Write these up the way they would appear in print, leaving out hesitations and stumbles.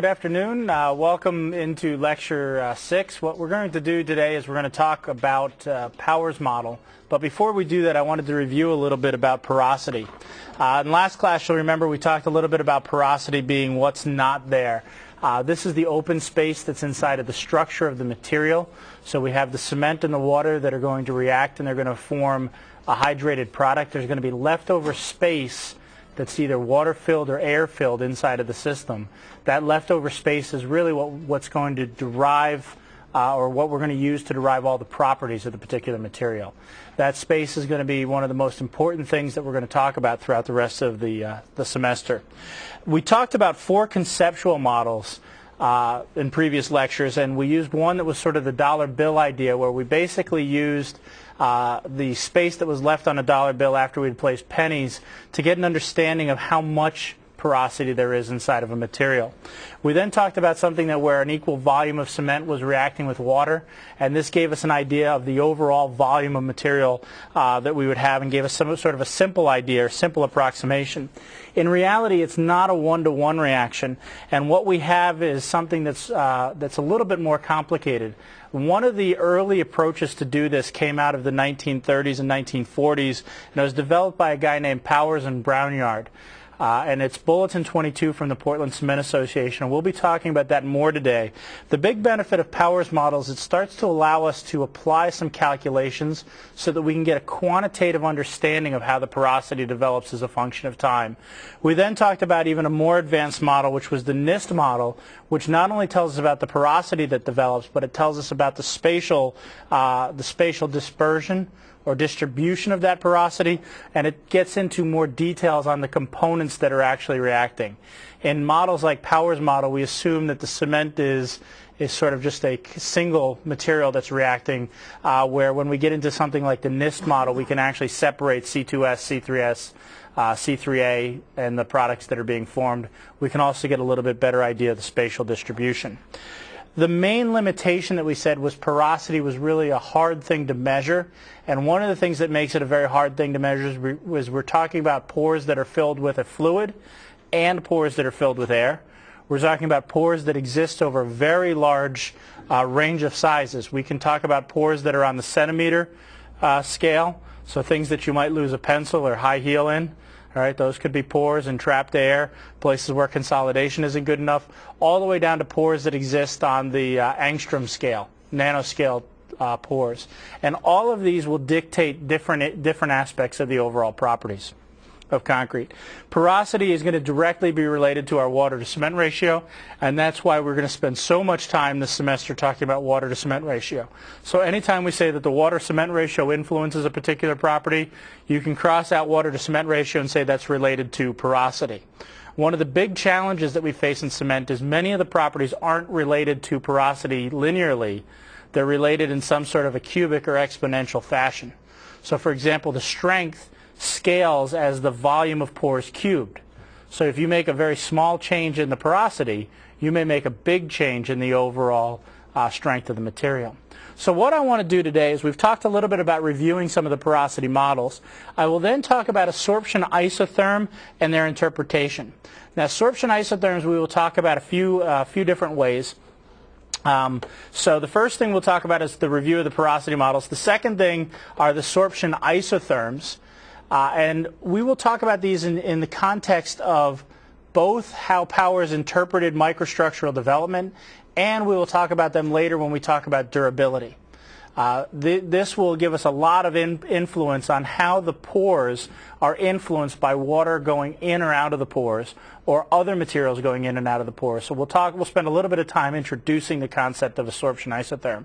afternoon. Welcome into Lecture 6. What we're going to do today is we're going to talk about Powers model. But before we do that, I wanted to review a little bit about porosity. In last class, you'll remember we talked a little bit about porosity being what's not there. This is the open space that's inside of the structure of the material. So we have the cement and the water that are going to react, and they're going to form a hydrated product. There's going to be leftover space that's either water-filled or air-filled inside of the system. That leftover space is really what's going to derive or what we're going to use to derive all the properties of the particular material. That space is going to be one of the most important things that we're going to talk about throughout the rest of the semester. We talked about 4 conceptual models in previous lectures, and we used one that was sort of the dollar bill idea, where we basically used the space that was left on a dollar bill after we'd placed pennies to get an understanding of how much porosity there is inside of a material. We then talked about something that where an equal volume of cement was reacting with water, and this gave us an idea of the overall volume of material that we would have, and gave us some sort of a simple idea or simple approximation. In reality, it's not a one-to-one reaction, and what we have is something that's a little bit more complicated. One of the early approaches to do this came out of the 1930s and 1940s, and it was developed by a guy named Powers and Brownyard. And it's Bulletin 22 from the Portland Cement Association, and we'll be talking about that more today. The big benefit of Powers models, it starts to allow us to apply some calculations so that we can get a quantitative understanding of how the porosity develops as a function of time. We then talked about even a more advanced model, which was the NIST model, which not only tells us about the porosity that develops, but it tells us about the spatial dispersion or distribution of that porosity, and it gets into more details on the components that are actually reacting. In models like Powers model, we assume that the cement is sort of just a single material that's reacting, where when we get into something like the NIST model, we can actually separate C2S, C3S, C3A, and the products that are being formed. We can also get a little bit better idea of the spatial distribution. The main limitation that we said was porosity was really a hard thing to measure, and one of the things that makes it a very hard thing to measure is we're talking about pores that are filled with a fluid and pores that are filled with air. We're talking about pores that exist over a very large range of sizes. We can talk about pores that are on the centimeter scale, so things that you might lose a pencil or high heel in. All right, those could be pores and trapped air, places where consolidation isn't good enough, all the way down to pores that exist on the angstrom scale, nanoscale pores. And all of these will dictate different aspects of the overall properties of concrete. Porosity is going to directly be related to our water to cement ratio, and that's why we're going to spend so much time this semester talking about water to cement ratio. So anytime we say that the water cement ratio influences a particular property, you can cross out water to cement ratio and say that's related to porosity. One of the big challenges that we face in cement is many of the properties aren't related to porosity linearly. They're related in some sort of a cubic or exponential fashion. So for example, the strength scales as the volume of pores cubed. So if you make a very small change in the porosity, you may make a big change in the overall strength of the material. So what I want to do today is we've talked a little bit about reviewing some of the porosity models. I will then talk about absorption isotherm and their interpretation. Now, absorption isotherms we will talk about a few different ways. So the first thing we'll talk about is the review of the porosity models. The second thing are the absorption isotherms. And we will talk about these in the context of both how Powers interpreted microstructural development, and we will talk about them later when we talk about durability. This will give us a lot of influence on how the pores are influenced by water going in or out of the pores, or other materials going in and out of the pores. So we'll spend a little bit of time introducing the concept of absorption isotherm.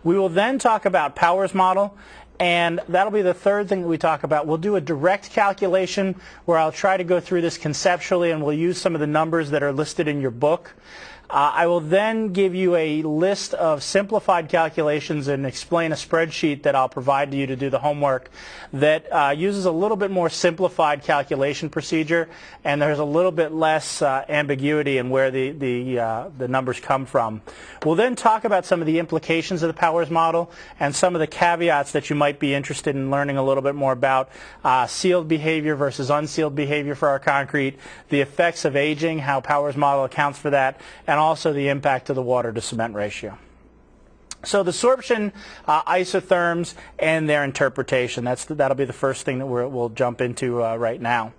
We will then talk about Powers model, and that'll be the third thing that we talk about. We'll do a direct calculation where I'll try to go through this conceptually, and we'll use some of the numbers that are listed in your book. I will then give you a list of simplified calculations and explain a spreadsheet that I'll provide to you to do the homework that uses a little bit more simplified calculation procedure, and there's a little bit less ambiguity in where the numbers come from. We'll then talk about some of the implications of the Powers model and some of the caveats that you might be interested in learning a little bit more about, sealed behavior versus unsealed behavior for our concrete, the effects of aging, how Powers model accounts for that, and also the impact of the water to cement ratio. So the sorption isotherms and their interpretation, that'll be the first thing that we'll jump into right now.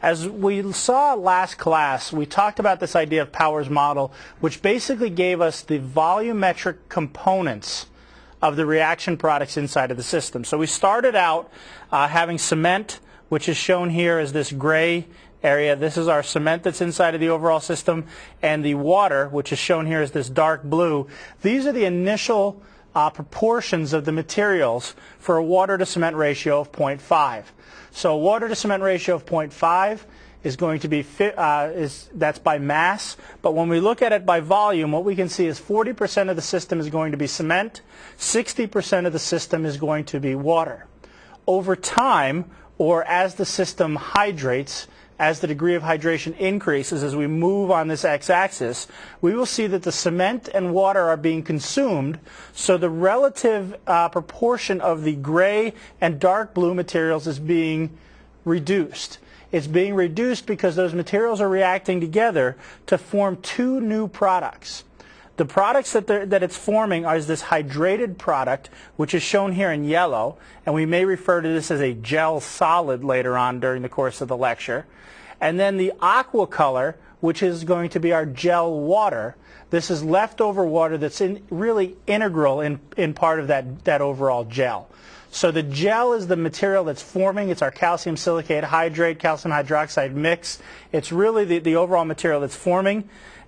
As we saw last class, we talked about this idea of Powers model, which basically gave us the volumetric components of the reaction products inside of the system. So we started out having cement, which is shown here as this gray area. This is our cement that's inside of the overall system, and the water, which is shown here as this dark blue. These are the initial proportions of the materials for a water to cement ratio of 0.5. So a water to cement ratio of 0.5 is going to be, that's by mass, but when we look at it by volume, what we can see is 40% of the system is going to be cement, 60% of the system is going to be water. Over time, or as the system hydrates, as the degree of hydration increases, as we move on this x-axis, we will see that the cement and water are being consumed, so the relative proportion of the gray and dark blue materials is being reduced. It's being reduced because those materials are reacting together to form two new products. The products that it's forming is this hydrated product, which is shown here in yellow, and we may refer to this as a gel solid later on during the course of the lecture. And then the aqua color, which is going to be our gel water. This is leftover water that's really integral in part of that overall gel. So the gel is the material that's forming. It's our calcium silicate hydrate, calcium hydroxide mix. It's really the overall material that's forming.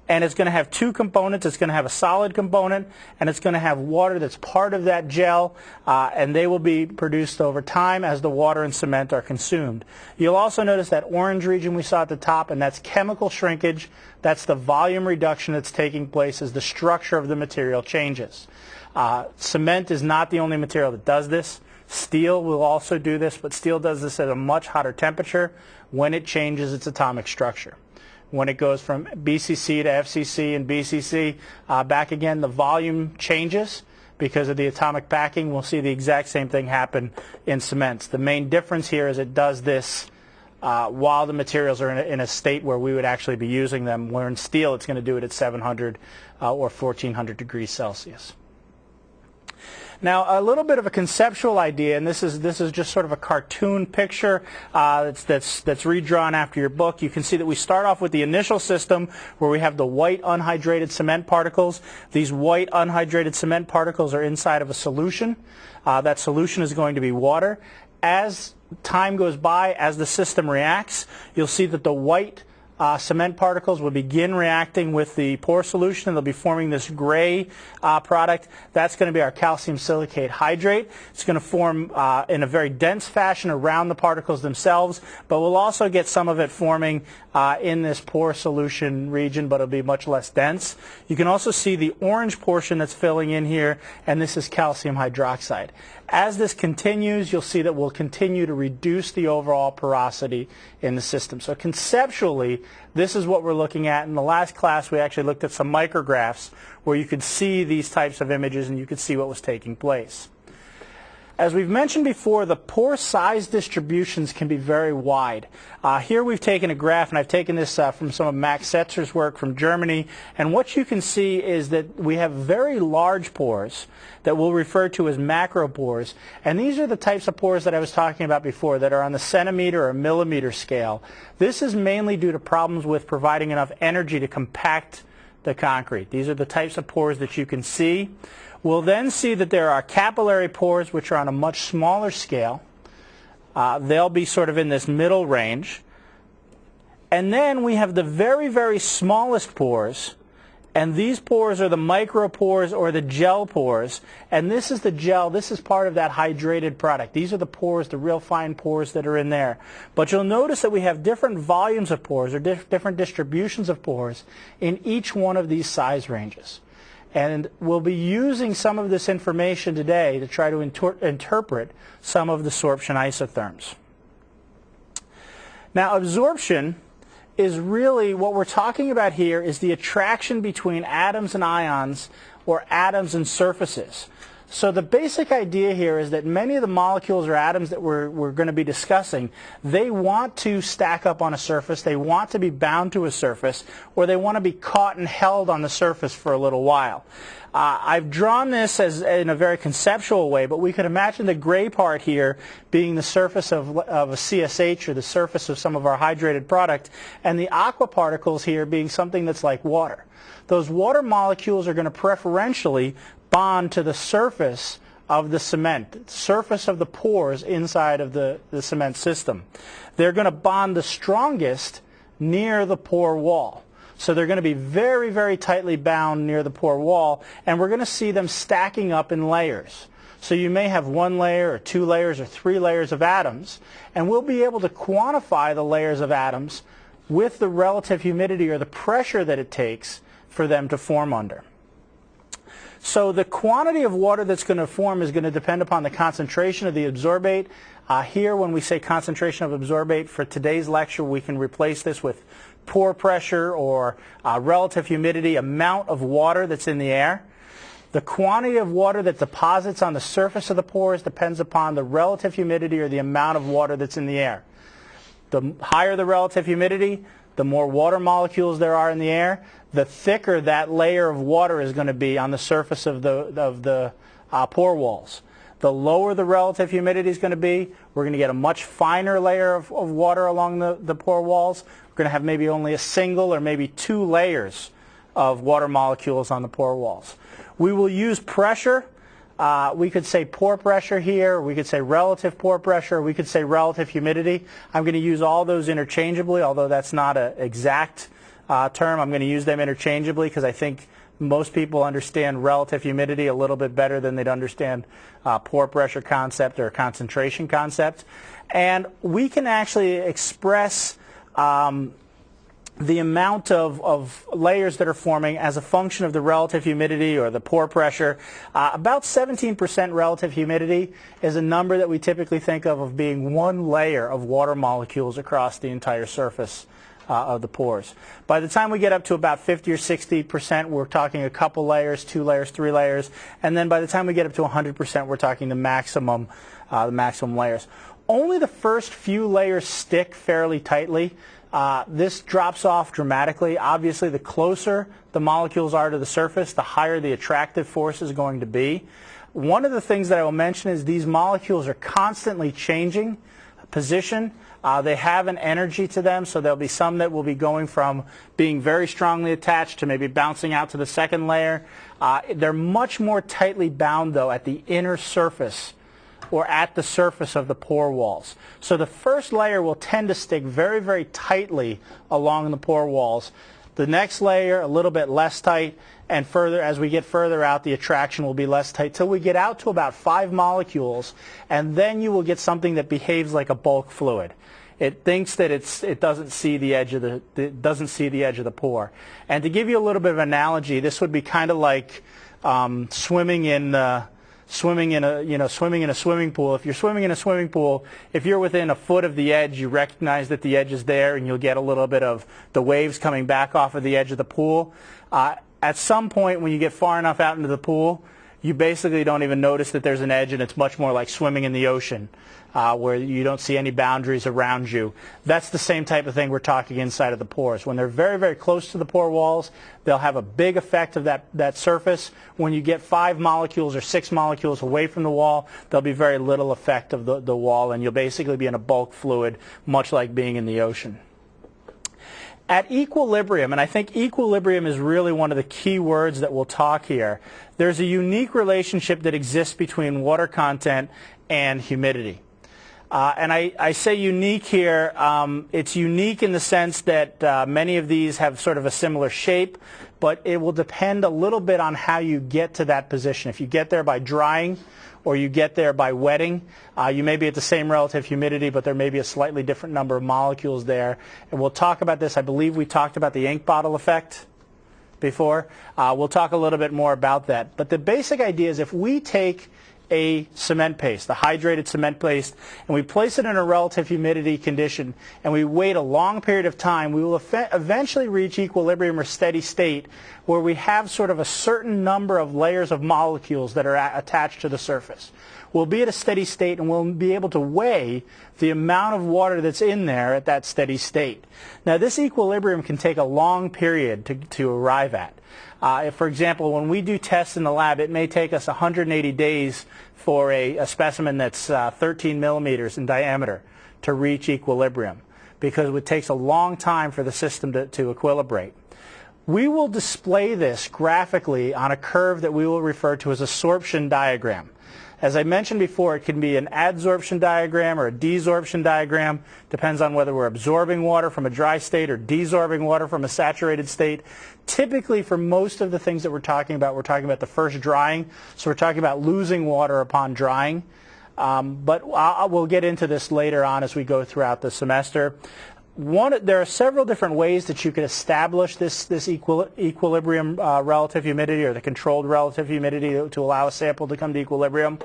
And it's going to have two components. It's going to have a solid component, and it's going to have water that's part of that gel, and they will be produced over time as the water and cement are consumed. You'll also notice that orange region we saw at the top, and that's chemical shrinkage. That's the volume reduction that's taking place as the structure of the material changes. Cement is not the only material that does this. Steel will also do this, but steel does this at a much hotter temperature when it changes its atomic structure. When it goes from BCC to FCC and BCC back again, the volume changes because of the atomic packing. We'll see the exact same thing happen in cements. The main difference here is it does this while the materials are in a state where we would actually be using them, where in steel it's going to do it at 700 or 1400 degrees Celsius. Now, a little bit of a conceptual idea, and this is just sort of a cartoon picture that's redrawn after your book. You can see that we start off with the initial system where we have the white unhydrated cement particles. These white unhydrated cement particles are inside of a solution. That solution is going to be water. As time goes by, as the system reacts, you'll see that the white cement particles will begin reacting with the pore solution, and they'll be forming this gray product. That's going to be our calcium silicate hydrate. It's going to form in a very dense fashion around the particles themselves, but we'll also get some of it forming in this pore solution region, but it'll be much less dense. You can also see the orange portion that's filling in here, and this is calcium hydroxide. As this continues, you'll see that we'll continue to reduce the overall porosity in the system. So conceptually, this is what we're looking at. In the last class, we actually looked at some micrographs where you could see these types of images and you could see what was taking place. As we've mentioned before, the pore size distributions can be very wide. Here we've taken a graph, and I've taken this from some of Max Setzer's work from Germany, and what you can see is that we have very large pores that we'll refer to as macropores, and these are the types of pores that I was talking about before that are on the centimeter or millimeter scale. This is mainly due to problems with providing enough energy to compact the concrete. These are the types of pores that you can see. We'll then see that there are capillary pores, which are on a much smaller scale. They'll be sort of in this middle range. And then we have the very, very smallest pores, and these pores are the micropores or the gel pores. And this is the gel. This is part of that hydrated product. These are the pores, the real fine pores that are in there. But you'll notice that we have different volumes of pores or different distributions of pores in each one of these size ranges. And we'll be using some of this information today to try to interpret some of the sorption isotherms. Now, absorption is really what we're talking about here is the attraction between atoms and ions or atoms and surfaces. So the basic idea here is that many of the molecules or atoms that we're going to be discussing, they want to stack up on a surface, they want to be bound to a surface, or they want to be caught and held on the surface for a little while. I've drawn this as in a very conceptual way, but we could imagine the gray part here being the surface of a CSH, or the surface of some of our hydrated product, and the aqua particles here being something that's like water. Those water molecules are going to preferentially bond to the surface of the cement, surface of the pores inside of the cement system. They're going to bond the strongest near the pore wall. So they're going to be very, very tightly bound near the pore wall, and we're going to see them stacking up in layers. So you may have one layer or two layers or three layers of atoms, and we'll be able to quantify the layers of atoms with the relative humidity or the pressure that it takes for them to form under. So the quantity of water that's going to form is going to depend upon the concentration of the absorbate. Here, when we say concentration of absorbate for today's lecture, we can replace this with pore pressure or relative humidity, amount of water that's in the air. The quantity of water that deposits on the surface of the pores depends upon the relative humidity or the amount of water that's in the air. The higher the relative humidity, the more water molecules there are in the air, the thicker that layer of water is going to be on the surface of the pore walls. The lower the relative humidity is going to be, we're going to get a much finer layer of water along the pore walls. We're going to have maybe only a single or maybe two layers of water molecules on the pore walls. We will use pressure. We could say pore pressure here, we could say relative pore pressure, we could say relative humidity. I'm going to use all those interchangeably, although that's not an exact term. I'm going to use them interchangeably because I think most people understand relative humidity a little bit better than they'd understand pore pressure concept or concentration concept. And we can actually express the amount of layers that are forming as a function of the relative humidity or the pore pressure. About 17% relative humidity is a number that we typically think of being one layer of water molecules across the entire surface of the pores. By the time we get up to about 50 or 60%, we're talking a couple layers, 2 layers, 3 layers, and then by the time we get up to 100%, we're talking the maximum layers. Only the first few layers stick fairly tightly. This drops off dramatically. Obviously, the closer the molecules are to the surface, the higher the attractive force is going to be. One of the things that I will mention is these molecules are constantly changing position. They have an energy to them, so there'll be some that will be going from being very strongly attached to maybe bouncing out to the second layer. They're much more tightly bound, though, at the inner surface or at the surface of the pore walls. So the first layer will tend to stick very, very tightly along the pore walls. The next layer, a little bit less tight, and further, as we get further out, the attraction will be less tight till we get out to about 5 molecules, and then you will get something that behaves like a bulk fluid. It thinks that it doesn't see the edge of the pore. And to give you a little bit of an analogy, this would be kind of like swimming in a swimming pool. If you're swimming in a swimming pool, if you're within a foot of the edge, you recognize that the edge is there, and you'll get a little bit of the waves coming back off of the edge of the pool. At some point, when you get far enough out into the pool, you basically don't even notice that there's an edge, and it's much more like swimming in the ocean, where you don't see any boundaries around you. That's the same type of thing we're talking inside of the pores. When they're very, very close to the pore walls, they'll have a big effect of that surface. When you get 5 molecules or 6 molecules away from the wall, there'll be very little effect of the wall, and you'll basically be in a bulk fluid, much like being in the ocean. At equilibrium, and I think equilibrium is really one of the key words that we'll talk here, there's a unique relationship that exists between water content and humidity. And I say unique here. It's unique in the sense that many of these have sort of a similar shape, but it will depend a little bit on how you get to that position. If you get there by drying or you get there by wetting, you may be at the same relative humidity, but there may be a slightly different number of molecules there. And we'll talk about this. I believe we talked about the ink bottle effect before. We'll talk a little bit more about that. But the basic idea is if we take a cement paste, a hydrated cement paste, and we place it in a relative humidity condition, and we wait a long period of time, we will eventually reach equilibrium or steady state where we have sort of a certain number of layers of molecules that are attached to the surface. We'll be at a steady state, and we'll be able to weigh the amount of water that's in there at that steady state. Now, this equilibrium can take a long period to arrive at. If, for example, when we do tests in the lab, it may take us 180 days for a specimen that's 13 millimeters in diameter to reach equilibrium, because it takes a long time for the system to equilibrate. We will display this graphically on a curve that we will refer to as a sorption diagram. As I mentioned before, it can be an adsorption diagram or a desorption diagram. Depends on whether we're absorbing water from a dry state or desorbing water from a saturated state. Typically, for most of the things that we're talking about the first drying. So we're talking about losing water upon drying. But we'll get into this later on as we go throughout the semester. There are several different ways that you can establish this equilibrium relative humidity, or the controlled relative humidity, to allow a sample to come to equilibrium.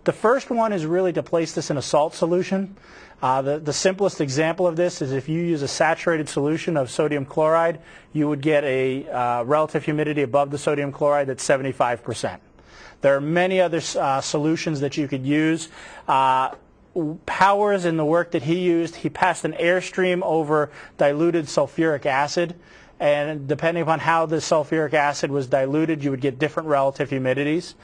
The first one is really to place this in a salt solution. The simplest example of this is if you use a saturated solution of sodium chloride, you would get a relative humidity above the sodium chloride that's 75%. There are many other solutions that you could use. Powers, in the work that he used, he passed an airstream over diluted sulfuric acid, and depending upon how the sulfuric acid was diluted, you would get different relative humidities.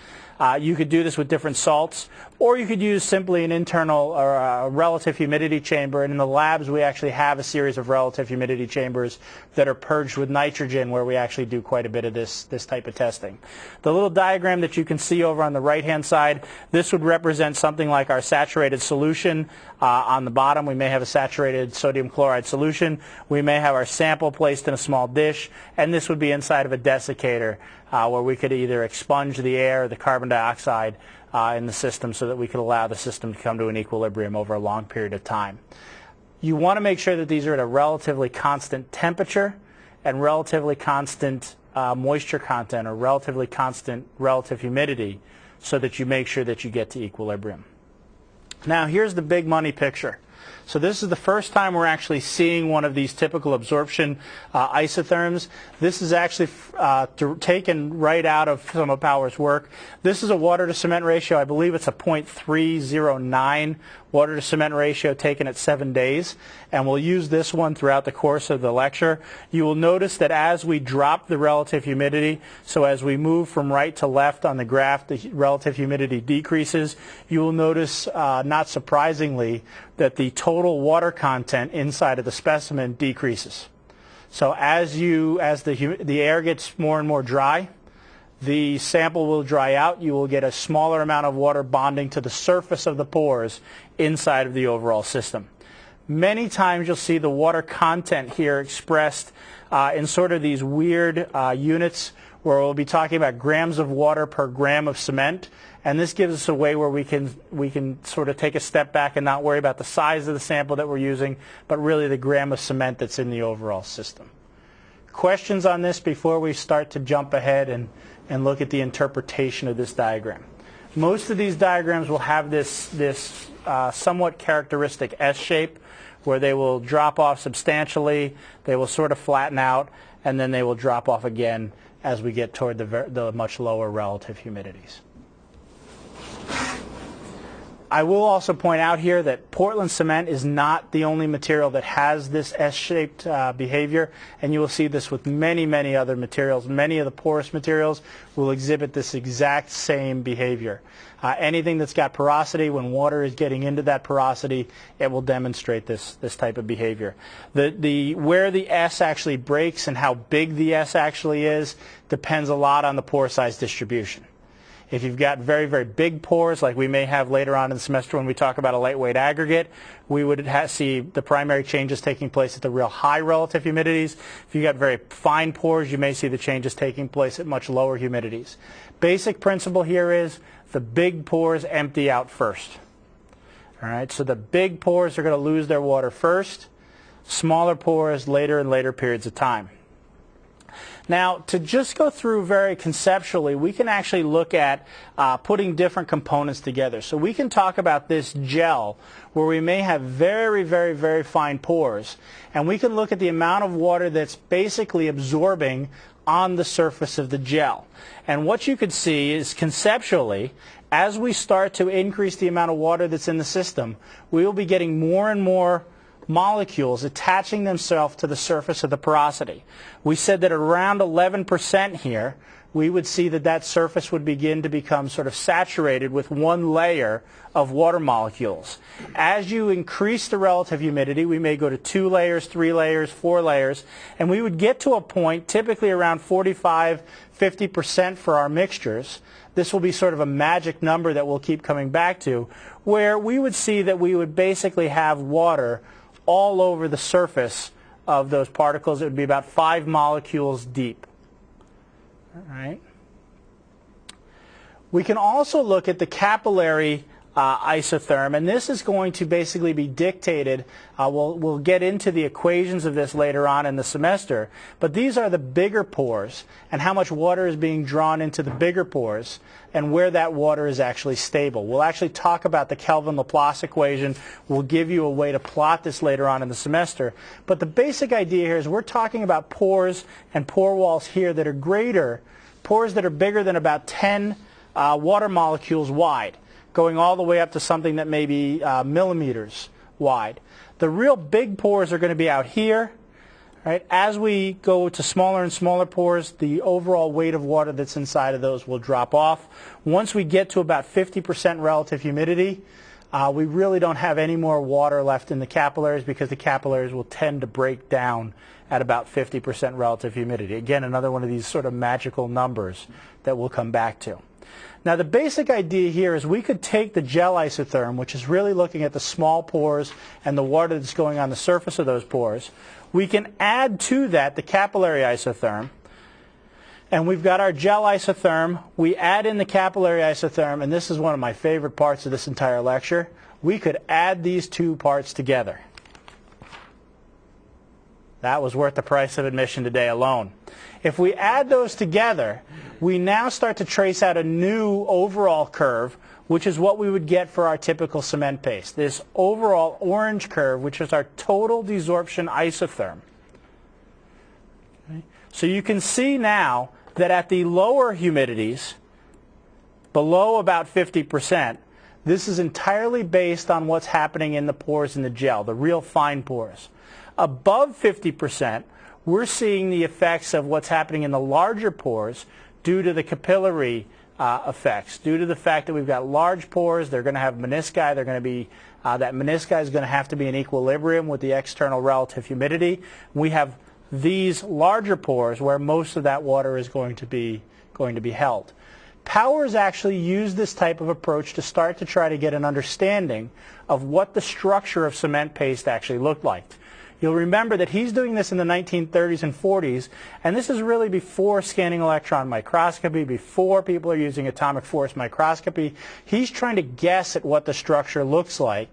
You could do this with different salts, or you could use simply an internal or a relative humidity chamber. And in the labs, we actually have a series of relative humidity chambers that are purged with nitrogen, where we actually do quite a bit of this type of testing. The little diagram that you can see over on the right-hand side, this would represent something like our saturated solution. On the bottom, we may have a saturated sodium chloride solution. We may have our sample placed in a small dish, and this would be inside of a desiccator, where we could either expunge the air or the carbon dioxide in the system, so that we could allow the system to come to an equilibrium over a long period of time. You want to make sure that these are at a relatively constant temperature and relatively constant moisture content, or relatively constant relative humidity, so that you make sure that you get to equilibrium. Now, here's the big money picture. So this is the first time we're actually seeing one of these typical absorption isotherms. This is actually taken right out of some of Powers' work. This is a water to cement ratio. I believe it's a 0.309 water to cement ratio taken at 7 days. And we'll use this one throughout the course of the lecture. You will notice that as we drop the relative humidity, so as we move from right to left on the graph, the relative humidity decreases. You will notice, not surprisingly, that the total water content inside of the specimen decreases. So as the air gets more and more dry, the sample will dry out. You will get a smaller amount of water bonding to the surface of the pores inside of the overall system. Many times you'll see the water content here expressed in sort of these weird units, where we'll be talking about grams of water per gram of cement. And this gives us a way where we can sort of take a step back and not worry about the size of the sample that we're using, but really the gram of cement that's in the overall system. Questions on this before we start to jump ahead and look at the interpretation of this diagram? Most of these diagrams will have this somewhat characteristic S shape, where they will drop off substantially, they will sort of flatten out, and then they will drop off again as we get toward the much lower relative humidities. I will also point out here that Portland cement is not the only material that has this S-shaped behavior, and you will see this with many, many other materials. Many of the porous materials will exhibit this exact same behavior. Anything that's got porosity, when water is getting into that porosity, it will demonstrate this type of behavior. Where the S actually breaks and how big the S actually is depends a lot on the pore size distribution. If you've got very, very big pores, like we may have later on in the semester when we talk about a lightweight aggregate, we would see the primary changes taking place at the real high relative humidities. If you've got very fine pores, you may see the changes taking place at much lower humidities. Basic principle here is the big pores empty out first. All right, so the big pores are going to lose their water first, smaller pores later and later periods of time. Now, to just go through very conceptually, we can actually look at putting different components together. So we can talk about this gel where we may have very, very, very fine pores, and we can look at the amount of water that's basically absorbing on the surface of the gel. And what you could see is conceptually, as we start to increase the amount of water that's in the system, we will be getting more and more molecules attaching themselves to the surface of the porosity. We said that around 11% here, we would see that that surface would begin to become sort of saturated with one layer of water molecules. As you increase the relative humidity, we may go to 2 layers, 3 layers, 4 layers, and we would get to a point, typically around 45–50% for our mixtures. This will be sort of a magic number that we'll keep coming back to, where we would see that we would basically have water all over the surface of those particles. It would be about 5 molecules deep. All right. We can also look at the capillary isotherm, and this is going to basically be dictated. We'll get into the equations of this later on in the semester, but these are the bigger pores and how much water is being drawn into the bigger pores and where that water is actually stable. We'll actually talk about the Kelvin-Laplace equation. We'll give you a way to plot this later on in the semester, but the basic idea here is we're talking about pores and pore walls here that are greater, pores that are bigger than about 10 water molecules wide, going all the way up to something that may be millimeters wide. The real big pores are going to be out here. Right? As we go to smaller and smaller pores, the overall weight of water that's inside of those will drop off. Once we get to about 50% relative humidity, we really don't have any more water left in the capillaries because the capillaries will tend to break down at about 50% relative humidity. Again, another one of these sort of magical numbers that we'll come back to. Now, the basic idea here is we could take the gel isotherm, which is really looking at the small pores and the water that's going on the surface of those pores. We can add to that the capillary isotherm, and we've got our gel isotherm. We add in the capillary isotherm, and this is one of my favorite parts of this entire lecture. We could add these two parts together. That was worth the price of admission today alone. If we add those together, we now start to trace out a new overall curve, which is what we would get for our typical cement paste. This overall orange curve, which is our total desorption isotherm. Okay. So you can see now that at the lower humidities, below about 50%, this is entirely based on what's happening in the pores in the gel, the real fine pores. Above 50%, we're seeing the effects of what's happening in the larger pores due to the capillary effects, due to the fact that we've got large pores. They're going to have menisci. They're going to be that menisci is going to have to be in equilibrium with the external relative humidity. We have these larger pores where most of that water is going to be held. Powers actually use this type of approach to start to try to get an understanding of what the structure of cement paste actually looked like. You'll remember that he's doing this in the 1930s and 40s, and this is really before scanning electron microscopy, before people are using atomic force microscopy. He's trying to guess at what the structure looks like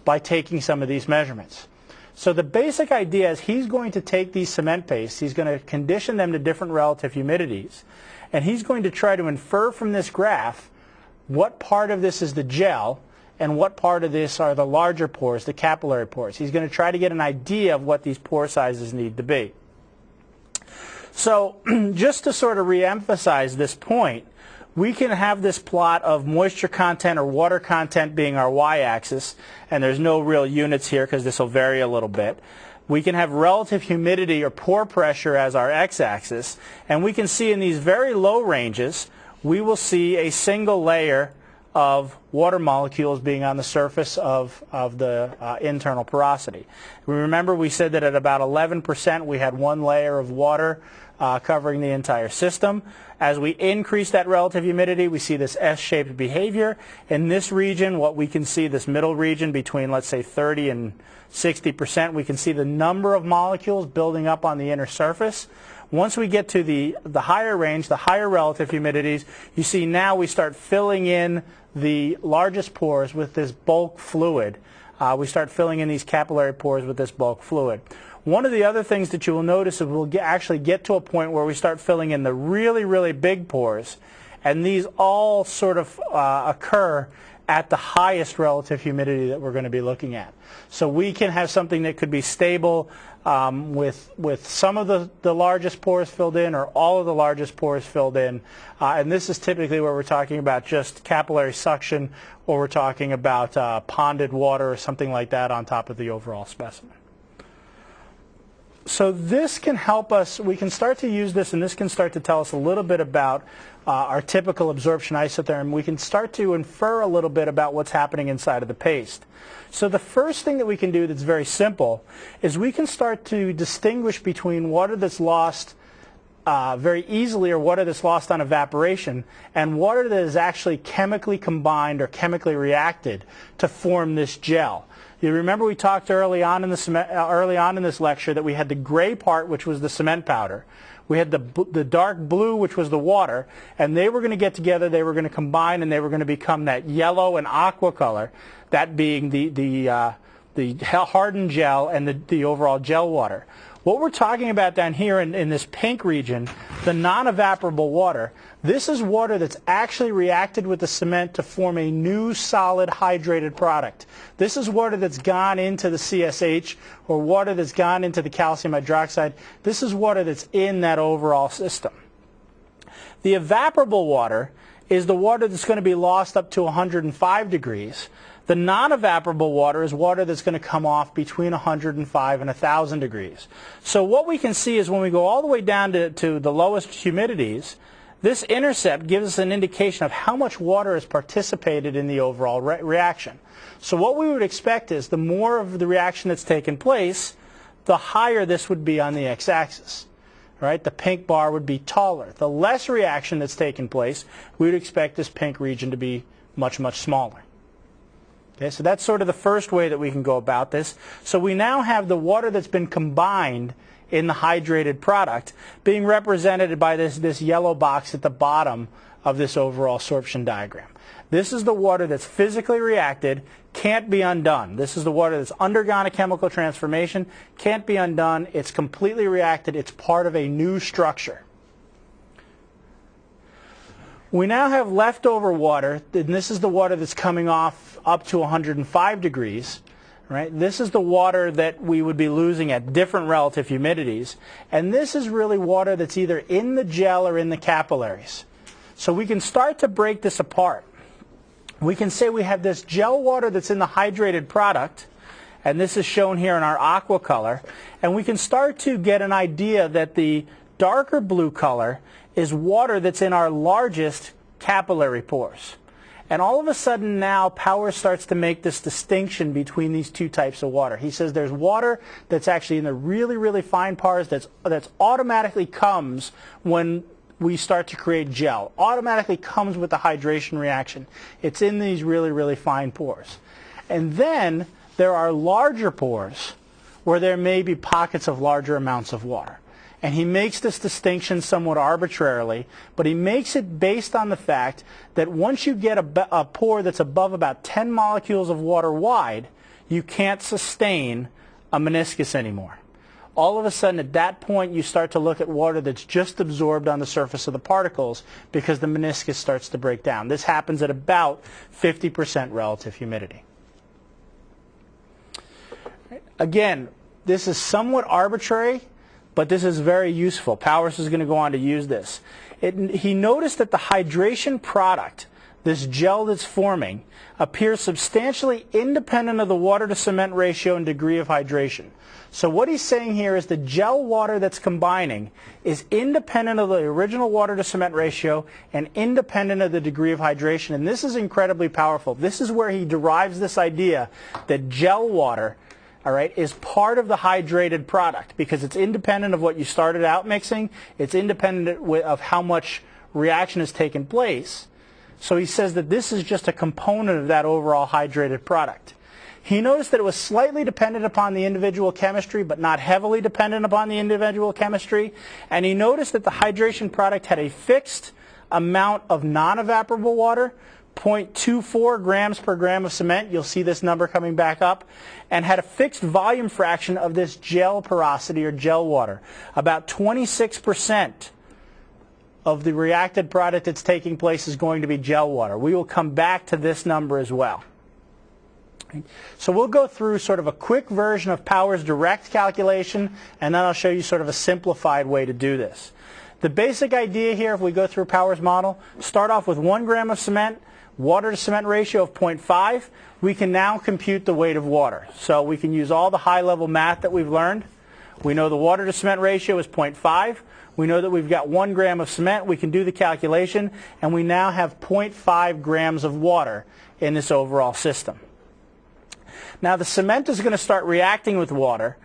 by taking some of these measurements. So the basic idea is he's going to take these cement pastes, he's going to condition them to different relative humidities, and he's going to try to infer from this graph what part of this is the gel and what part of this are the larger pores, the capillary pores. He's going to try to get an idea of what these pore sizes need to be. So just to sort of reemphasize this point, we can have this plot of moisture content or water content being our y-axis, and there's no real units here because this will vary a little bit. We can have relative humidity or pore pressure as our x-axis, and we can see in these very low ranges, we will see a single layer of water molecules being on the surface of the internal porosity. Remember, we said that at about 11% we had one layer of water covering the entire system. As we increase that relative humidity, we see this S-shaped behavior. In this region, what we can see, this middle region between, let's say, 30 and 60%, we can see the number of molecules building up on the inner surface. Once we get to the higher range, the higher relative humidities, you see now we start filling in the largest pores with this bulk fluid. We start filling in these capillary pores with this bulk fluid. One of the other things that you will notice is we'll actually get to a point where we start filling in the really, really big pores, and these all sort of occur at the highest relative humidity that we're going to be looking at. So we can have something that could be stable with some of the largest pores filled in or all of the largest pores filled in. And this is typically where we're talking about just capillary suction, or we're talking about ponded water or something like that on top of the overall specimen. So this can help us, we can start to use this, and this can start to tell us a little bit about our typical absorption isotherm. We can start to infer a little bit about what's happening inside of the paste. So the first thing that we can do that's very simple is we can start to distinguish between water that's lost very easily, or water that's lost on evaporation, and water that is actually chemically combined or chemically reacted to form this gel. You remember we talked early on in this lecture that we had the gray part, which was the cement powder. We had the dark blue, which was the water, and they were going to get together, they were going to combine, and they were going to become that yellow and aqua color, that being the hardened gel and the overall gel water. What we're talking about down here in this pink region, the non-evaporable water, this is water that's actually reacted with the cement to form a new solid hydrated product. This is water that's gone into the CSH, or water that's gone into the calcium hydroxide. This is water that's in that overall system. The evaporable water is the water that's going to be lost up to 105 degrees. The non-evaporable water is water that's going to come off between 105 and 1,000 degrees. So what we can see is when we go all the way down to the lowest humidities, this intercept gives us an indication of how much water has participated in the overall reaction. So what we would expect is the more of the reaction that's taken place, the higher this would be on the x-axis. Right? The pink bar would be taller. The less reaction that's taken place, we would expect this pink region to be much, much smaller. Okay, so that's sort of the first way that we can go about this. So we now have the water that's been combined in the hydrated product being represented by this yellow box at the bottom of this overall sorption diagram. This is the water that's physically reacted, can't be undone. This is the water that's undergone a chemical transformation, can't be undone, it's completely reacted, it's part of a new structure. We now have leftover water, and this is the water that's coming off up to 105 degrees. Right? This is the water that we would be losing at different relative humidities. And this is really water that's either in the gel or in the capillaries. So we can start to break this apart. We can say we have this gel water that's in the hydrated product, and this is shown here in our aqua color. And we can start to get an idea that the darker blue color is water that's in our largest capillary pores. And all of a sudden now Powers starts to make this distinction between these two types of water. He says there's water that's actually in the really, really fine pores that's automatically comes when we start to create gel. Automatically comes with the hydration reaction. It's in these really, really fine pores. And then there are larger pores where there may be pockets of larger amounts of water. And he makes this distinction somewhat arbitrarily, but he makes it based on the fact that once you get a pore that's above about 10 molecules of water wide, you can't sustain a meniscus anymore. All of a sudden, at that point, you start to look at water that's just absorbed on the surface of the particles because the meniscus starts to break down. This happens at about 50% relative humidity. Again, this is somewhat arbitrary, but this is very useful. Powers is going to go on to use this. He noticed that the hydration product, this gel that's forming, appears substantially independent of the water to cement ratio and degree of hydration. So what he's saying here is the gel water that's combining is independent of the original water to cement ratio and independent of the degree of hydration. And this is incredibly powerful. This is where he derives this idea that gel water, all right, is part of the hydrated product because it's independent of what you started out mixing. It's independent of how much reaction has taken place. So he says that this is just a component of that overall hydrated product. He noticed that it was slightly dependent upon the individual chemistry, but not heavily dependent upon the individual chemistry. And he noticed that the hydration product had a fixed amount of non-evaporable water, 0.24 grams per gram of cement. You'll see this number coming back up, and had a fixed volume fraction of this gel porosity or gel water. About 26% of the reacted product that's taking place is going to be gel water. We will come back to this number as well. So we'll go through sort of a quick version of Power's direct calculation, and then I'll show you sort of a simplified way to do this. The basic idea here, if we go through Power's model, start off with 1 gram of cement, water to cement ratio of 0.5. We can now compute the weight of water. So we can use all the high-level math that we've learned. We know the water to cement ratio is 0.5. We know that we've got 1 gram of cement. We can do the calculation, and we now have 0.5 grams of water in this overall system. Now the cement is going to start reacting with water.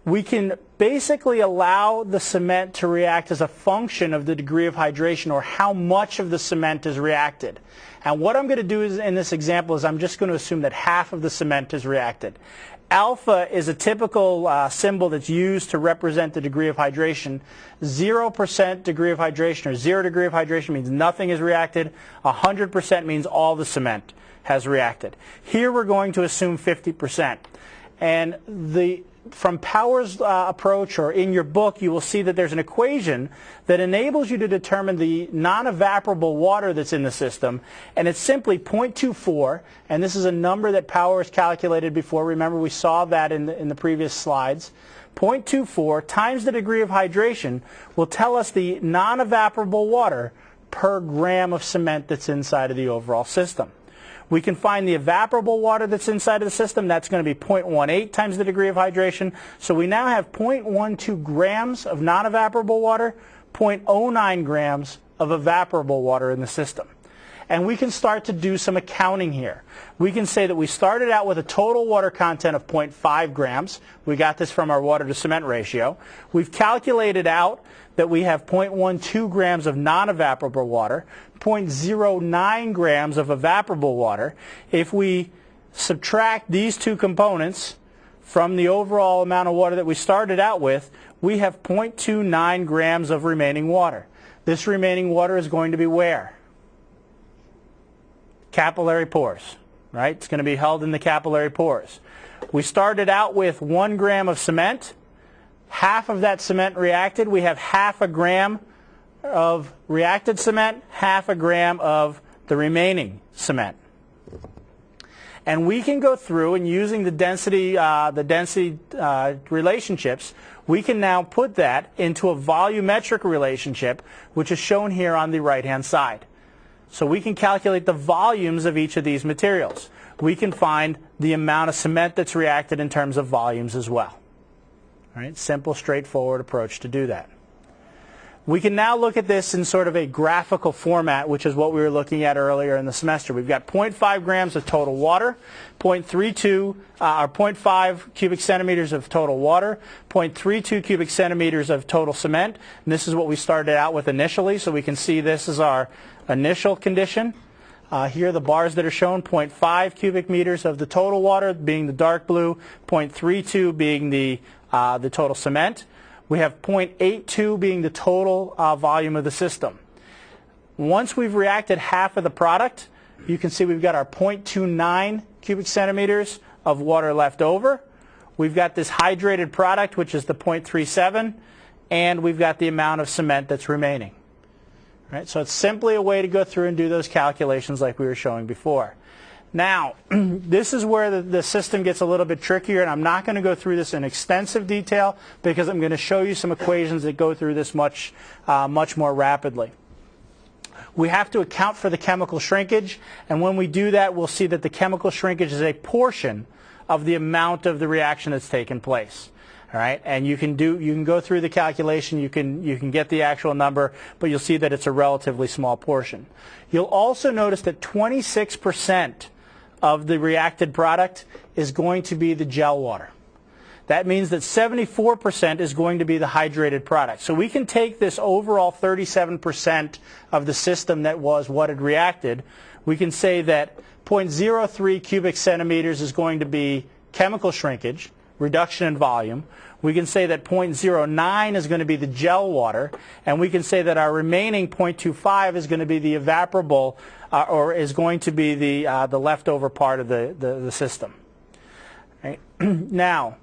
We can basically allow the cement to react as a function of the degree of hydration, or how much of the cement is reacted. And what I'm going to do is, in this example, is I'm just going to assume that half of the cement is reacted. Alpha is a typical symbol that's used to represent the degree of hydration. 0% degree of hydration, or 0 degree of hydration, means nothing is reacted. 100% means all the cement has reacted. Here we're going to assume 50%. And from Power's approach, or in your book, you will see that there's an equation that enables you to determine the non-evaporable water that's in the system, and it's simply 0.24, and this is a number that Power has calculated before. Remember, we saw that in the previous slides. 0.24 times the degree of hydration will tell us the non-evaporable water per gram of cement that's inside of the overall system. We can find the evaporable water that's inside of the system. That's going to be 0.18 times the degree of hydration. So we now have 0.12 grams of non-evaporable water, 0.09 grams of evaporable water in the system. And we can start to do some accounting here. We can say that we started out with a total water content of 0.5 grams. We got this from our water to cement ratio. We've calculated out that we have 0.12 grams of non-evaporable water, 0.09 grams of evaporable water. If we subtract these two components from the overall amount of water that we started out with, we have 0.29 grams of remaining water. This remaining water is going to be where? Capillary pores, right? It's going to be held in the capillary pores. We started out with 1 gram of cement. Half of that cement reacted. We have half a gram of reacted cement, half a gram of the remaining cement. And we can go through, and using the density relationships, we can now put that into a volumetric relationship, which is shown here on the right-hand side. So we can calculate the volumes of each of these materials. We can find the amount of cement that's reacted in terms of volumes as well. All right, simple, straightforward approach to do that. We can now look at this in sort of a graphical format, which is what we were looking at earlier in the semester. We've got 0.5 grams of total water, 0.5 cubic centimeters of total water, 0.32 cubic centimeters of total cement. And this is what we started out with initially, so we can see this is our initial condition. Here are the bars that are shown, 0.5 cubic meters of the total water being the dark blue, 0.32 being the total cement. We have 0.82 being the total volume of the system. Once we've reacted half of the product, you can see we've got our 0.29 cubic centimeters of water left over. We've got this hydrated product, which is the 0.37, and we've got the amount of cement that's remaining. Right? So it's simply a way to go through and do those calculations like we were showing before. Now, this is where the system gets a little bit trickier, and I'm not going to go through this in extensive detail because I'm going to show you some equations that go through this much more rapidly. We have to account for the chemical shrinkage, and when we do that, we'll see that the chemical shrinkage is a portion of the amount of the reaction that's taken place. All right, and you can go through the calculation, you can get the actual number, but you'll see that it's a relatively small portion. You'll also notice that 26% of the reacted product is going to be the gel water. That means that 74% is going to be the hydrated product. So we can take this overall 37% of the system that was what had reacted. We can say that 0.03 cubic centimeters is going to be chemical shrinkage, reduction in volume. We can say that 0.09 is going to be the gel water, and we can say that our remaining 0.25 is going to be the evaporable, or is going to be the leftover part of the system. Right? Now,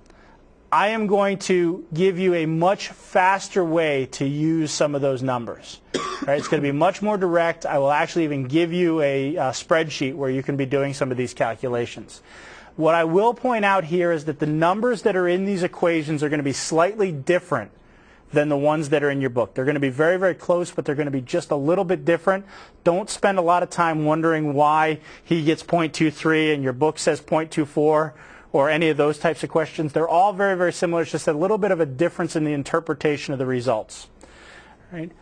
I am going to give you a much faster way to use some of those numbers. Right? It's going to be much more direct. I will actually even give you a spreadsheet where you can be doing some of these calculations. What I will point out here is that the numbers that are in these equations are going to be slightly different than the ones that are in your book. They're going to be very, very close, but they're going to be just a little bit different. Don't spend a lot of time wondering why he gets 0.23 and your book says 0.24 or any of those types of questions. They're all very, very similar. It's just a little bit of a difference in the interpretation of the results. Right?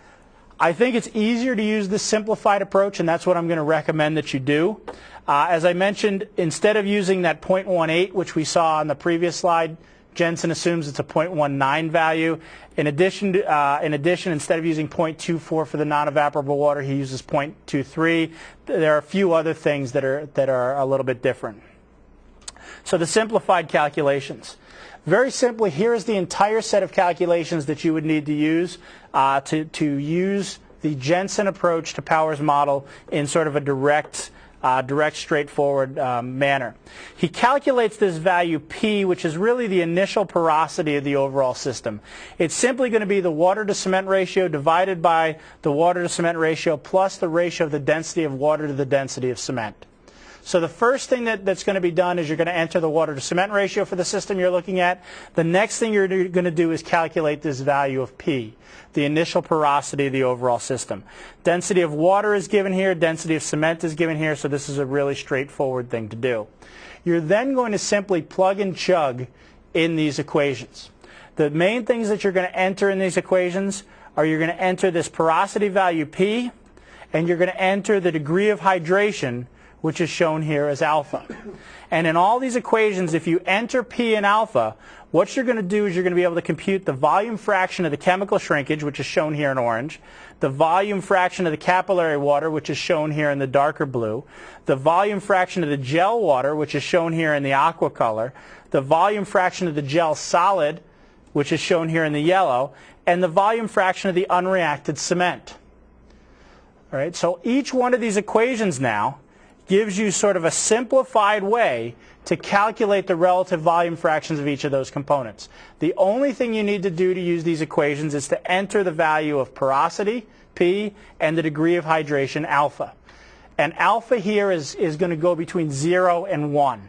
I think it's easier to use this simplified approach, and that's what I'm going to recommend that you do. As I mentioned, instead of using that 0.18, which we saw on the previous slide, Jensen assumes it's a 0.19 value. In addition, instead of using 0.24 for the non-evaporable water, he uses 0.23. There are a few other things that are a little bit different. So the simplified calculations. Very simply, here is the entire set of calculations that you would need to use to use the Jensen approach to Powers model in sort of a direct, straightforward manner. He calculates this value P, which is really the initial porosity of the overall system. It's simply going to be the water to cement ratio divided by the water to cement ratio plus the ratio of the density of water to the density of cement. So the first thing that's going to be done is you're going to enter the water to cement ratio for the system you're looking at. The next thing you're going to do is calculate this value of P, the initial porosity of the overall system. Density of water is given here, density of cement is given here, so this is a really straightforward thing to do. You're then going to simply plug and chug in these equations. The main things that you're going to enter in these equations are you're going to enter this porosity value P, and you're going to enter the degree of hydration, which is shown here as alpha. And in all these equations, if you enter P and alpha, what you're going to do is you're going to be able to compute the volume fraction of the chemical shrinkage, which is shown here in orange, the volume fraction of the capillary water, which is shown here in the darker blue, the volume fraction of the gel water, which is shown here in the aqua color, the volume fraction of the gel solid, which is shown here in the yellow, and the volume fraction of the unreacted cement. All right, so each one of these equations now gives you sort of a simplified way to calculate the relative volume fractions of each of those components. The only thing you need to do to use these equations is to enter the value of porosity, P, and the degree of hydration, alpha. And alpha here is going to go between 0 and 1.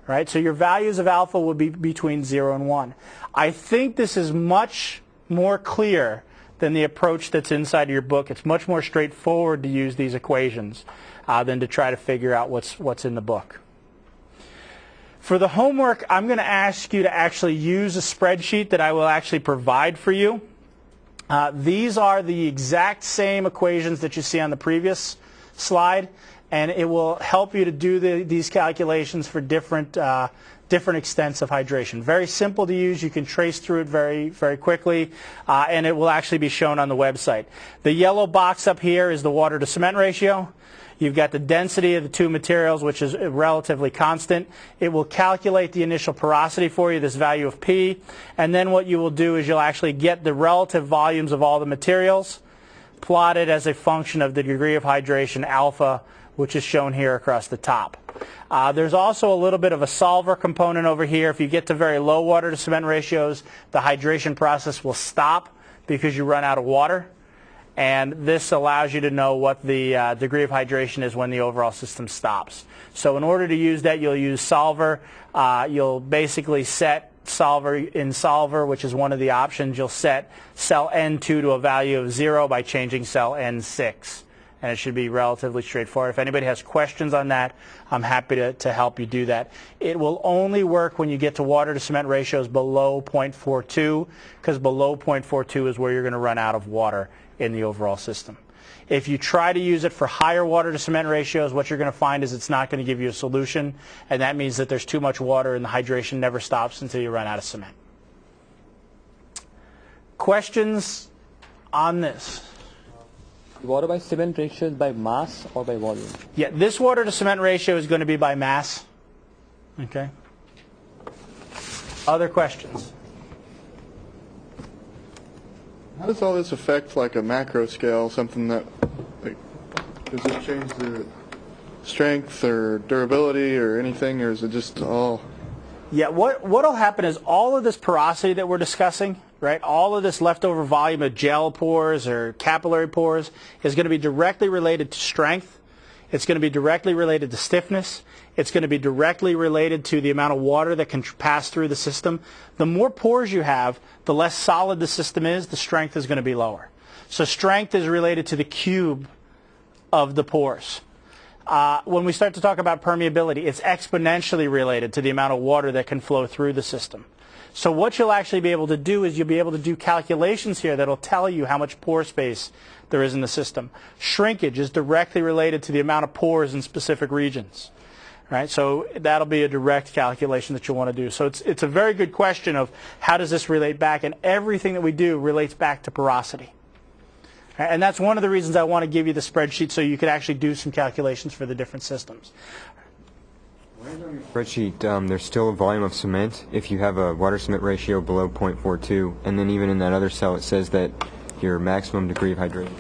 Right? So your values of alpha will be between 0 and 1. I think this is much more clear than the approach that's inside of your book. It's much more straightforward to use these equations than to try to figure out what's in the book. For the homework, I'm going to ask you to actually use a spreadsheet that I will actually provide for you. These are the exact same equations that you see on the previous slide, and it will help you to do these calculations for different extents of hydration. Very simple to use. You can trace through it very, very quickly, and it will actually be shown on the website. The yellow box up here is the water to cement ratio. You've got the density of the two materials, which is relatively constant. It will calculate the initial porosity for you, this value of P, and then what you will do is you'll actually get the relative volumes of all the materials plotted as a function of the degree of hydration, alpha, which is shown here across the top. There's also a little bit of a solver component over here. If you get to very low water to cement ratios, the hydration process will stop because you run out of water. And this allows you to know what the degree of hydration is when the overall system stops. So in order to use that, you'll use solver. You'll basically set solver in solver, which is one of the options. You'll set cell N2 to a value of 0 by changing cell N6. And it should be relatively straightforward. If anybody has questions on that, I'm happy to help you do that. It will only work when you get to water to cement ratios below 0.42, because below 0.42 is where you're going to run out of water in the overall system. If you try to use it for higher water to cement ratios, what you're going to find is it's not going to give you a solution, and that means that there's too much water and the hydration never stops until you run out of cement. Questions on this? Water by cement ratio is by mass or by volume? Yeah, this water to cement ratio is going to be by mass. Okay. Other questions? How does all this affect like a macro scale, something that, like, does it change the strength or durability or anything, or is it just all? Yeah, what'll happen is all of this porosity that we're discussing, right, all of this leftover volume of gel pores or capillary pores is going to be directly related to strength. It's going to be directly related to stiffness. It's going to be directly related to the amount of water that can pass through the system. The more pores you have, the less solid the system is, the strength is going to be lower. So strength is related to the cube of the pores. When we start to talk about permeability, it's exponentially related to the amount of water that can flow through the system. So what you'll actually be able to do is you'll be able to do calculations here that will tell you how much pore space there is in the system. Shrinkage is directly related to the amount of pores in specific regions. Right? So that'll be a direct calculation that you'll want to do. So it's a very good question of how does this relate back, and everything that we do relates back to porosity. And that's one of the reasons I want to give you the spreadsheet so you could actually do some calculations for the different systems. Spreadsheet, there's still a volume of cement if you have a water-cement ratio below 0.42, and then even in that other cell it says that your maximum degree of hydration.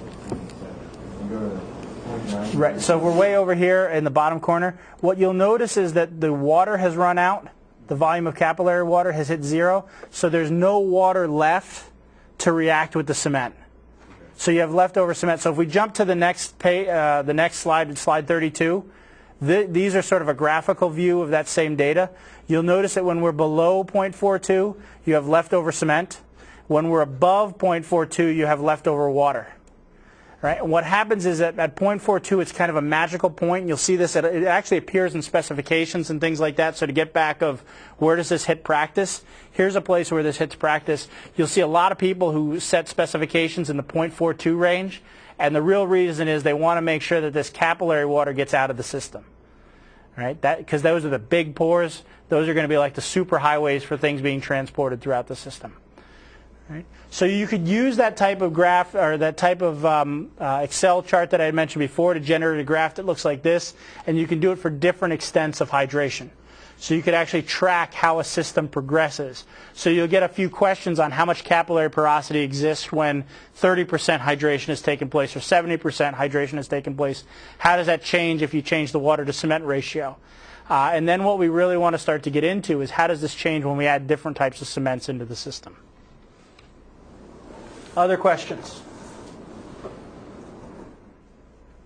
Right, so we're way over here in the bottom corner. What you'll notice is that the water has run out. The volume of capillary water has hit 0, so there's no water left to react with the cement. So you have leftover cement. So if we jump to the next slide, slide 32, these are sort of a graphical view of that same data. You'll notice that when we're below 0.42, you have leftover cement. When we're above 0.42, you have leftover water. Right? And what happens is that at 0.42, it's kind of a magical point. You'll see this. It actually appears in specifications and things like that. So to get back of where does this hit practice, here's a place where this hits practice. You'll see a lot of people who set specifications in the 0.42 range. And the real reason is they want to make sure that this capillary water gets out of the system. Right? Because those are the big pores. Those are going to be like the super highways for things being transported throughout the system. Right? So you could use that type of graph or that type of Excel chart that I had mentioned before to generate a graph that looks like this, and you can do it for different extents of hydration. So you could actually track how a system progresses. So you'll get a few questions on how much capillary porosity exists when 30% hydration has taken place or 70% hydration has taken place. How does that change if you change the water to cement ratio? And then what we really want to start to get into is how does this change when we add different types of cements into the system? Other questions?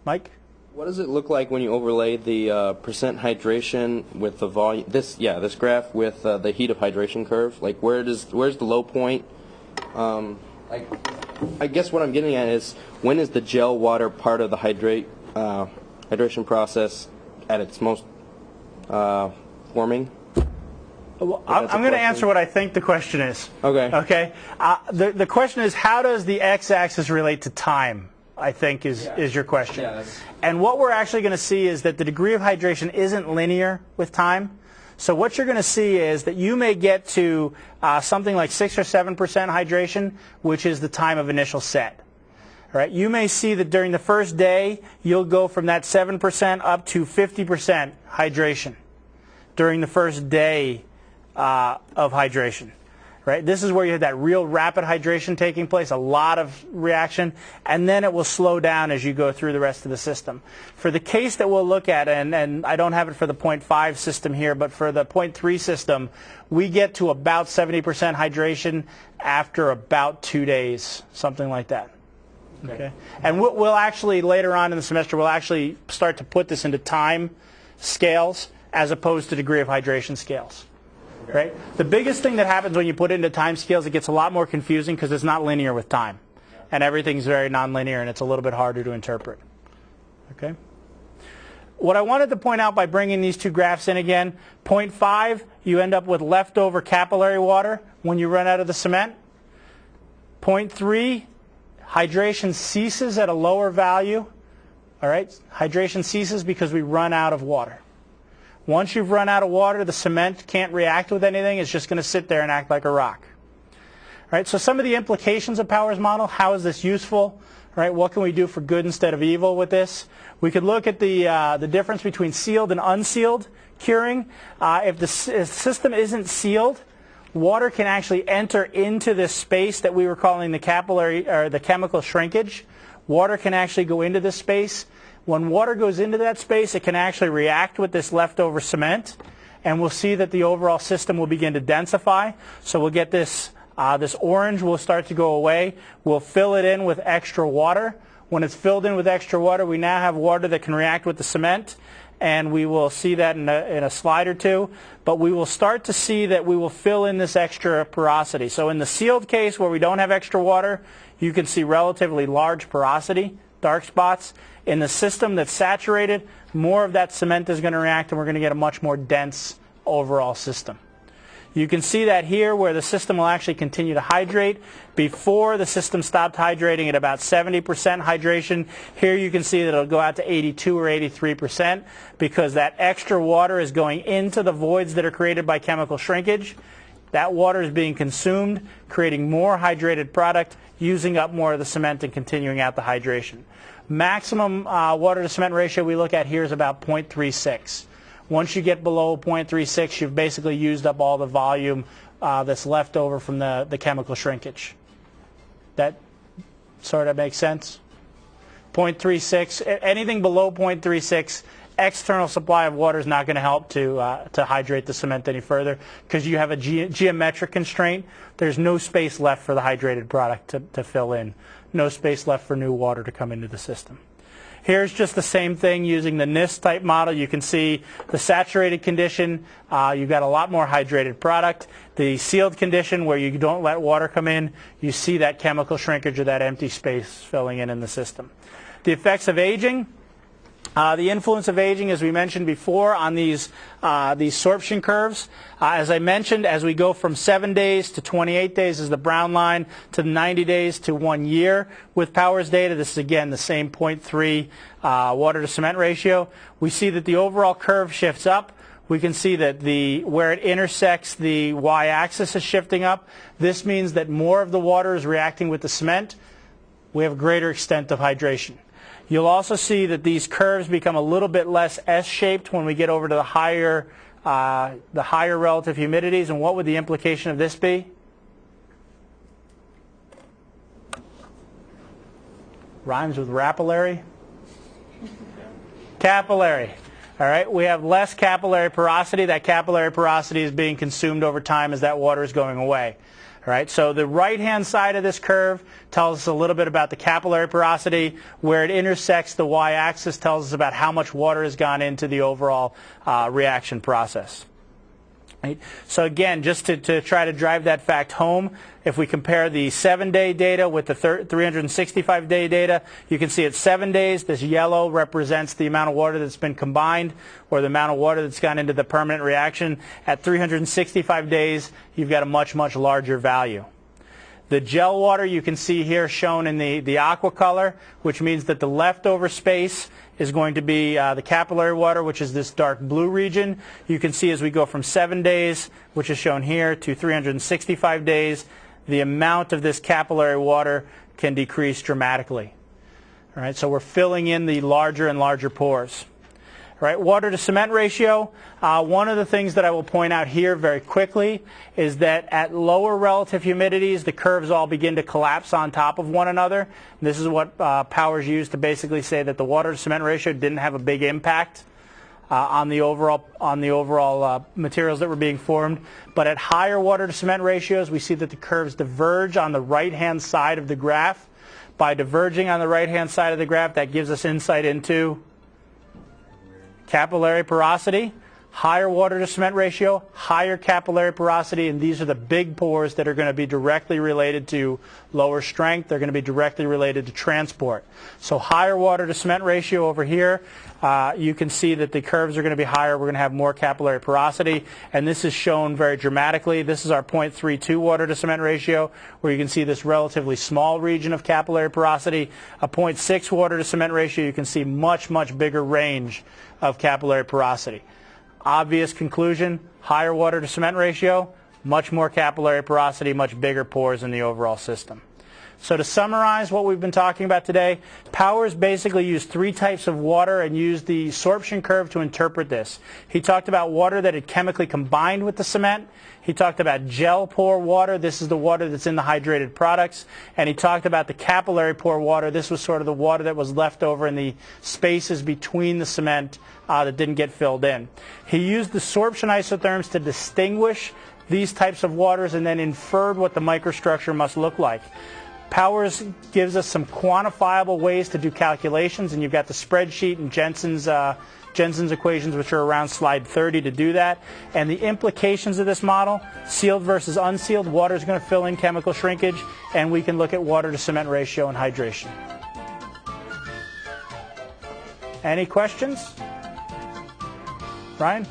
Mike? What does it look like when you overlay the percent hydration with the volume? This graph with the heat of hydration curve. Like where's the low point? I guess what I'm getting at is when is the gel water part of the hydration process at its most forming? Well, I'm going to answer what I think the question is. Okay. Okay. The question is, how does the x-axis relate to time? I think is your question. Yeah, and what we're actually going to see is that the degree of hydration isn't linear with time. So what you're going to see is that you may get to something like 6 or 7% hydration, which is the time of initial set. All right. You may see that during the first day, you'll go from that 7% up to 50% hydration during the first day of hydration. Right? This is where you have that real rapid hydration taking place, a lot of reaction, and then it will slow down as you go through the rest of the system. For the case that we'll look at, and I don't have it for the 0.5 system here, but for the 0.3 system, we get to about 70% hydration after about 2 days, something like that. Okay. And we'll actually, later on in the semester, we'll actually start to put this into time scales as opposed to degree of hydration scales. Right? The biggest thing that happens when you put it into time scales, it gets a lot more confusing because it's not linear with time. And everything's very nonlinear, and it's a little bit harder to interpret. Okay? What I wanted to point out by bringing these two graphs in again, 0.5, you end up with leftover capillary water when you run out of the cement. 0.3, hydration ceases at a lower value. All right? Hydration ceases because we run out of water. Once you've run out of water, the cement can't react with anything. It's just going to sit there and act like a rock. Right? So some of the implications of Powers' model, how is this useful? Right? What can we do for good instead of evil with this? We could look at the difference between sealed and unsealed curing. If the system isn't sealed, water can actually enter into this space that we were calling the capillary or the chemical shrinkage. Water can actually go into this space. When water goes into that space, it can actually react with this leftover cement, and we'll see that the overall system will begin to densify. So we'll get this orange will start to go away. We'll fill it in with extra water. When it's filled in with extra water, we now have water that can react with the cement, and we will see that in a slide or two. But we will start to see that we will fill in this extra porosity. So in the sealed case where we don't have extra water, you can see relatively large porosity, dark spots. In the system that's saturated, more of that cement is going to react, and we're going to get a much more dense overall system. You can see that here where the system will actually continue to hydrate. Before, the system stopped hydrating at about 70% hydration. Here you can see that it'll go out to 82 or 83% because that extra water is going into the voids that are created by chemical shrinkage. That water is being consumed, creating more hydrated product, using up more of the cement and continuing out the hydration. Maximum water to cement ratio we look at here is about 0.36. Once you get below 0.36, you've basically used up all the volume that's left over from the chemical shrinkage. That sort of makes sense? 0.36, anything below 0.36, external supply of water is not going to help to hydrate the cement any further because you have a geometric constraint. There's no space left for the hydrated product to fill in. No space left for new water to come into the system. Here's just the same thing using the NIST type model. You can see the saturated condition, you've got a lot more hydrated product. The sealed condition where you don't let water come in, you see that chemical shrinkage or that empty space filling in the system. The effects of aging. The influence of aging, as we mentioned before, on these sorption curves. As I mentioned, as we go from 7 days to 28 days is the brown line, to 90 days to 1 year with Powers data. This is, again, the same 0.3 water to cement ratio. We see that the overall curve shifts up. We can see that where it intersects the y-axis is shifting up. This means that more of the water is reacting with the cement. We have a greater extent of hydration. You'll also see that these curves become a little bit less S-shaped when we get over to the higher relative humidities. And what would the implication of this be? Rhymes with rapillary. Capillary. All right, we have less capillary porosity. That capillary porosity is being consumed over time as that water is going away. All right, so the right-hand side of this curve tells us a little bit about the capillary porosity. Where it intersects the y-axis tells us about how much water has gone into the overall reaction process. Right? So again, just to try to drive that fact home, if we compare the 7-day data with the 365-day data, you can see at 7 days, this yellow represents the amount of water that's been combined or the amount of water that's gone into the permanent reaction. At 365 days, you've got a much, much larger value. The gel water you can see here shown in the aqua color, which means that the leftover space is going to be the capillary water, which is this dark blue region. You can see as we go from 7 days, which is shown here, to 365 days, the amount of this capillary water can decrease dramatically. All right, so we're filling in the larger and larger pores. All right, water to cement ratio. One of the things that I will point out here very quickly is that at lower relative humidities, the curves all begin to collapse on top of one another. This is what Powers used to basically say that the water to cement ratio didn't have a big impact on the overall materials that were being formed. But at higher water to cement ratios, we see that the curves diverge on the right-hand side of the graph. By diverging on the right-hand side of the graph, that gives us insight into capillary porosity. Higher water to cement ratio, higher capillary porosity, and these are the big pores that are going to be directly related to lower strength. They're going to be directly related to transport. So higher water to cement ratio over here, you can see that the curves are going to be higher. We're going to have more capillary porosity, and this is shown very dramatically. This is our 0.32 water to cement ratio, where you can see this relatively small region of capillary porosity. A 0.6 water to cement ratio, you can see much, much bigger range of capillary porosity. Obvious conclusion, higher water to cement ratio, much more capillary porosity, much bigger pores in the overall system. So to summarize what we've been talking about today, Powers basically used 3 types of water and used the sorption curve to interpret this. He talked about water that had chemically combined with the cement. He talked about gel pore water. This is the water that's in the hydrated products. And he talked about the capillary pore water. This was sort of the water that was left over in the spaces between the cement that didn't get filled in. He used the sorption isotherms to distinguish these types of waters and then inferred what the microstructure must look like. Powers gives us some quantifiable ways to do calculations, and you've got the spreadsheet and Jensen's equations, which are around slide 30 to do that. And the implications of this model, sealed versus unsealed, water is going to fill in chemical shrinkage, and we can look at water to cement ratio and hydration. Any questions? Ryan?